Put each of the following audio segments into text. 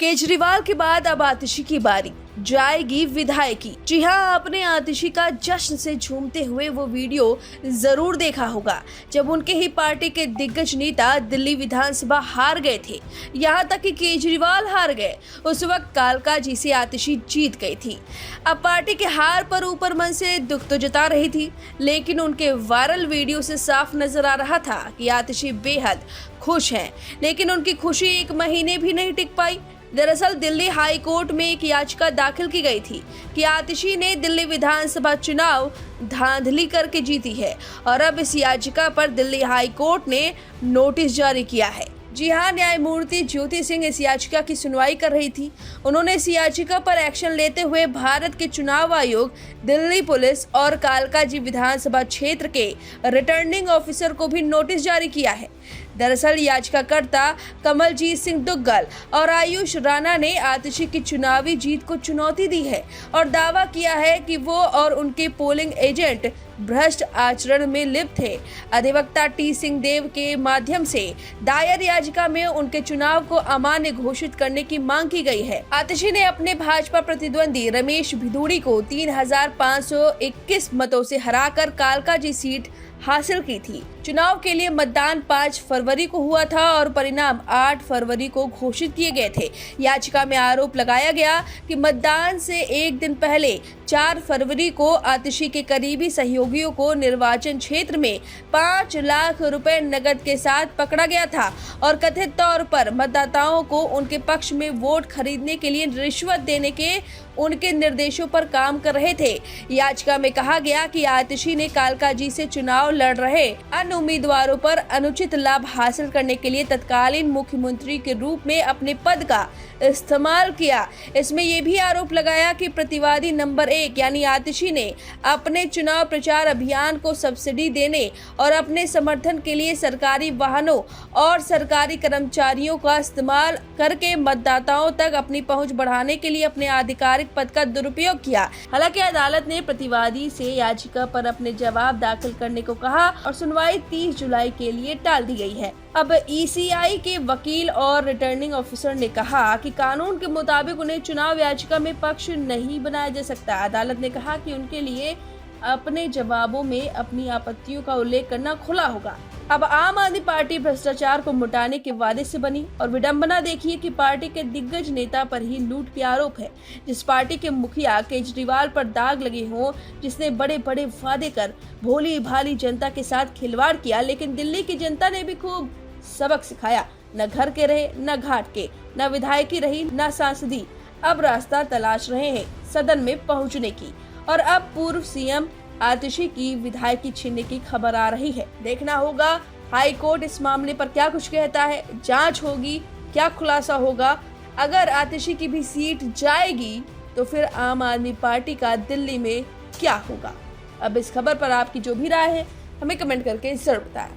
केजरीवाल के बाद अब आतिशी की बारी, जाएगी विधायकी। जी हाँ, आपने आतिशी का जश्न से झूमते हुए वो वीडियो जरूर देखा होगा जब उनके ही पार्टी के दिग्गज नेता दिल्ली विधानसभा हार गए थे। यहाँ तक कि केजरीवाल हार गए। उस वक्त कालका जी से आतिशी जीत गई थी। अब पार्टी के हार पर ऊपर मन से दुख तो जता रही थी, लेकिन उनके वायरल वीडियो से साफ नजर आ रहा था कि आतिशी बेहद खुश हैं। लेकिन उनकी खुशी एक महीने भी नहीं टिक पाई। दरअसल दिल्ली हाई कोर्ट में एक याचिका दाखिल की गई थी कि आतिशी ने दिल्ली विधानसभा चुनाव धांधली करके जीती है और अब इस याचिका पर दिल्ली हाई कोर्ट ने नोटिस जारी किया है। जी हाँ, न्यायमूर्ति ज्योति सिंह इस याचिका की सुनवाई कर रही थी। उन्होंने इस याचिका पर एक्शन लेते हुए भारत के चुनाव आयोग, दिल्ली पुलिस और कालका जी विधानसभा क्षेत्र के रिटर्निंग ऑफिसर को भी नोटिस जारी किया है। दरअसल याचिकाकर्ता कमलजीत सिंह दुग्गल और आयुष राणा ने आतिशी की चुनावी जीत को चुनौती दी है और दावा किया है कि वो और उनके पोलिंग एजेंट भ्रष्ट आचरण में लिप्त थे। अधिवक्ता टी सिंह देव के माध्यम से दायर याचिका में उनके चुनाव को अमान्य घोषित करने की मांग की गई है। आतिशी ने अपने भाजपा प्रतिद्वंदी रमेश भिदुड़ी को 3521 मतों से हराकर कालका जी सीट हासिल की थी। चुनाव के लिए मतदान 5 फरवरी को हुआ था और परिणाम 8 फरवरी को घोषित किए गए थे। याचिका में आरोप लगाया गया कि मतदान से एक दिन पहले 4 फरवरी को आतिशी के करीबी सहयोगियों को निर्वाचन क्षेत्र में 5 लाख रुपए नकद के साथ पकड़ा गया था और कथित तौर पर मतदाताओं को उनके पक्ष में वोट खरीदने के लिए रिश्वत देने के उनके निर्देशों पर काम कर रहे थे। याचिका में कहा गया कि आतिशी ने कालका जी से चुनाव लड़ रहे अन्य उम्मीदवारों पर अनुचित लाभ हासिल करने के लिए तत्कालीन मुख्यमंत्री के रूप में अपने पद का इस्तेमाल किया। इसमें यह भी आरोप लगाया कि प्रतिवादी नंबर 1 यानी आतिशी ने अपने चुनाव प्रचार अभियान को सब्सिडी देने और अपने समर्थन के लिए सरकारी वाहनों और सरकारी कर्मचारियों का इस्तेमाल करके मतदाताओं तक अपनी पहुंच बढ़ाने के लिए अपने आधिकारिक पद का दुरुपयोग किया। हालांकि अदालत ने प्रतिवादी से याचिका पर अपने जवाब दाखिल करने को कहा और सुनवाई 30 जुलाई के लिए टाल दी गई है। अब ईसीआई के वकील और रिटर्निंग ऑफिसर ने कहा कि कानून के मुताबिक उन्हें चुनाव याचिका में पक्ष नहीं बनाया जा सकता। अदालत ने कहा कि उनके लिए अपने जवाबों में अपनी आपत्तियों का उल्लेख करना खुला होगा। अब आम आदमी पार्टी भ्रष्टाचार को मिटाने के वादे से बनी और विडंबना देखिए कि पार्टी के दिग्गज नेता पर ही लूट के आरोप है। जिस पार्टी के मुखिया केजरीवाल पर दाग लगे हों, जिसने बड़े बड़े वादे कर भोली भाली जनता के साथ खिलवाड़ किया, लेकिन दिल्ली की जनता ने भी खूब सबक सिखाया। न घर के रहे, न घाट के, न विधायकी रही, न सांसदी। अब रास्ता तलाश रहे हैं सदन में पहुंचने की और अब पूर्व सीएम आतिशी की विधायकी छीनने की खबर आ रही है। देखना होगा हाई कोर्ट इस मामले पर क्या कुछ कहता है। जांच होगी, क्या खुलासा होगा। अगर आतिशी की भी सीट जाएगी तो फिर आम आदमी पार्टी का दिल्ली में क्या होगा। अब इस खबर पर आपकी जो भी राय है हमें कमेंट करके जरूर बताएं।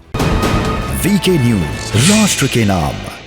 वीके न्यूज, राष्ट्र के नाम।